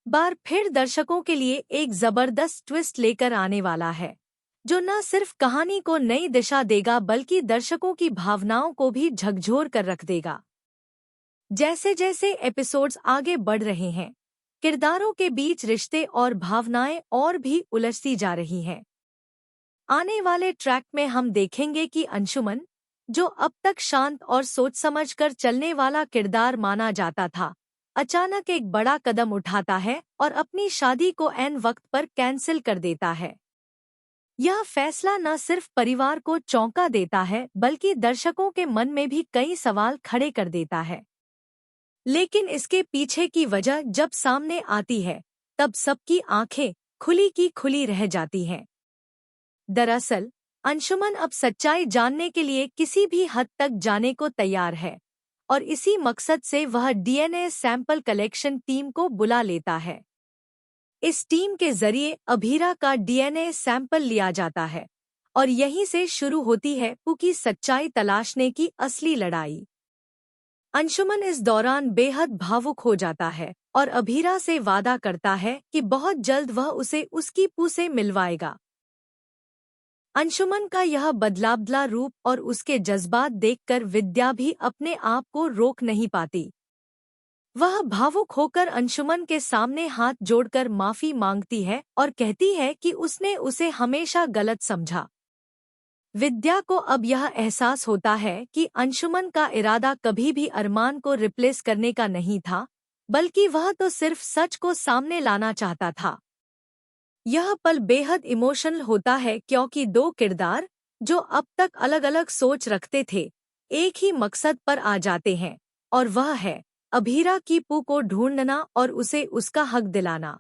बार फिर दर्शकों के लिए एक जबरदस्त ट्विस्ट लेकर आने वाला है, जो न सिर्फ कहानी को नई दिशा देगा बल्कि दर्शकों की भावनाओं को भी झकझोर कर रख देगा। जैसे जैसे एपिसोड्स आगे बढ़ रहे हैं, किरदारों के बीच रिश्ते और भावनाएं और भी उलझती जा रही हैं। आने वाले ट्रैक में हम देखेंगे कि अंशुमन, जो अब तक शांत और सोच समझकर चलने वाला किरदार माना जाता था, अचानक एक बड़ा कदम उठाता है और अपनी शादी को ऐन वक्त पर कैंसिल कर देता है। यह फैसला न सिर्फ परिवार को चौंका देता है बल्कि दर्शकों के मन में भी कई सवाल खड़े कर देता है। लेकिन इसके पीछे की वजह जब सामने आती है, तब सबकी आंखें खुली की खुली रह जाती हैं। दरअसल अंशुमन अब सच्चाई जानने के लिए किसी भी हद तक जाने को तैयार है और इसी मकसद से वह डीएनए सैंपल कलेक्शन टीम को बुला लेता है। इस टीम के जरिए अभीरा का डीएनए सैंपल लिया जाता है और यहीं से शुरू होती है पू की सच्चाई तलाशने की असली लड़ाई। अंशुमन इस दौरान बेहद भावुक हो जाता है और अभीरा से वादा करता है कि बहुत जल्द वह उसे उसकी पू से मिलवाएगा। अंशुमन का यह बदलाबदला रूप और उसके जज्बात देखकर विद्या भी अपने आप को रोक नहीं पाती। वह भावुक होकर अंशुमन के सामने हाथ जोड़कर माफी मांगती है और कहती है कि उसने उसे हमेशा गलत समझा। विद्या को अब यह एहसास होता है कि अंशुमन का इरादा कभी भी अरमान को रिप्लेस करने का नहीं था, बल्कि वह तो सिर्फ सच को सामने लाना चाहता था। यह पल बेहद इमोशनल होता है क्योंकि दो किरदार, जो अब तक अलग अलग सोच रखते थे, एक ही मकसद पर आ जाते हैं और वह है अभीरा की पू को ढूंढना और उसे उसका हक दिलाना।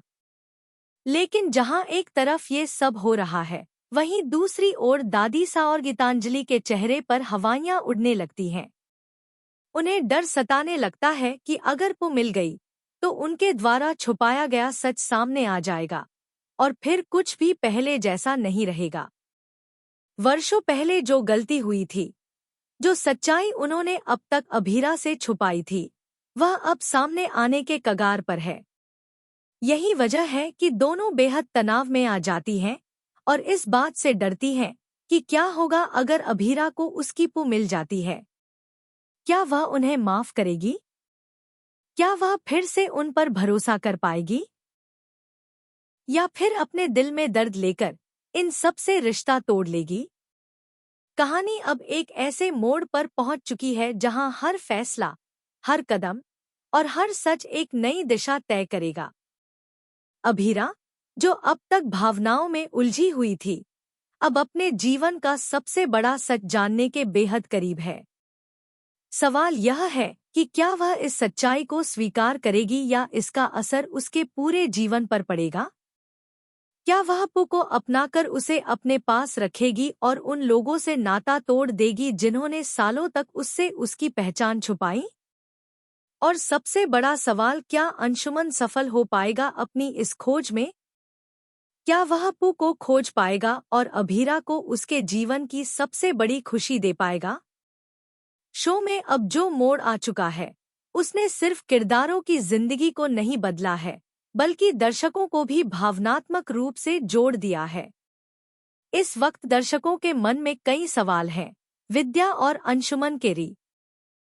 लेकिन जहां एक तरफ ये सब हो रहा है, वहीं दूसरी ओर दादी सा और गीतांजलि के चेहरे पर हवाइयां उड़ने लगती हैं। उन्हें डर सताने लगता है कि अगर पू मिल गई तो उनके द्वारा छुपाया गया सच सामने आ जाएगा और फिर कुछ भी पहले जैसा नहीं रहेगा। वर्षों पहले जो गलती हुई थी, जो सच्चाई उन्होंने अब तक अभीरा से छुपाई थी, वह अब सामने आने के कगार पर है। यही वजह है कि दोनों बेहद तनाव में आ जाती हैं और इस बात से डरती हैं कि क्या होगा अगर अभीरा को उसकी पू मिल जाती है। क्या वह उन्हें माफ करेगी? क्या वह फिर से उन पर भरोसा कर पाएगी? या फिर अपने दिल में दर्द लेकर इन सब से रिश्ता तोड़ लेगी? कहानी अब एक ऐसे मोड़ पर पहुंच चुकी है जहां हर फैसला, हर कदम और हर सच एक नई दिशा तय करेगा। अभीरा, जो अब तक भावनाओं में उलझी हुई थी, अब अपने जीवन का सबसे बड़ा सच जानने के बेहद करीब है। सवाल यह है कि क्या वह इस सच्चाई को स्वीकार करेगी या इसका असर उसके पूरे जीवन पर पड़ेगा? क्या वह पू को अपनाकर उसे अपने पास रखेगी और उन लोगों से नाता तोड़ देगी जिन्होंने सालों तक उससे उसकी पहचान छुपाई? और सबसे बड़ा सवाल, क्या अंशुमन सफल हो पाएगा अपनी इस खोज में? क्या वह पू को खोज पाएगा और अभीरा को उसके जीवन की सबसे बड़ी खुशी दे पाएगा? शो में अब जो मोड़ आ चुका है, उसने सिर्फ किरदारों की जिंदगी को नहीं बदला है, बल्कि दर्शकों को भी भावनात्मक रूप से जोड़ दिया है। इस वक्त दर्शकों के मन में कई सवाल हैं। विद्या और अंशुमन के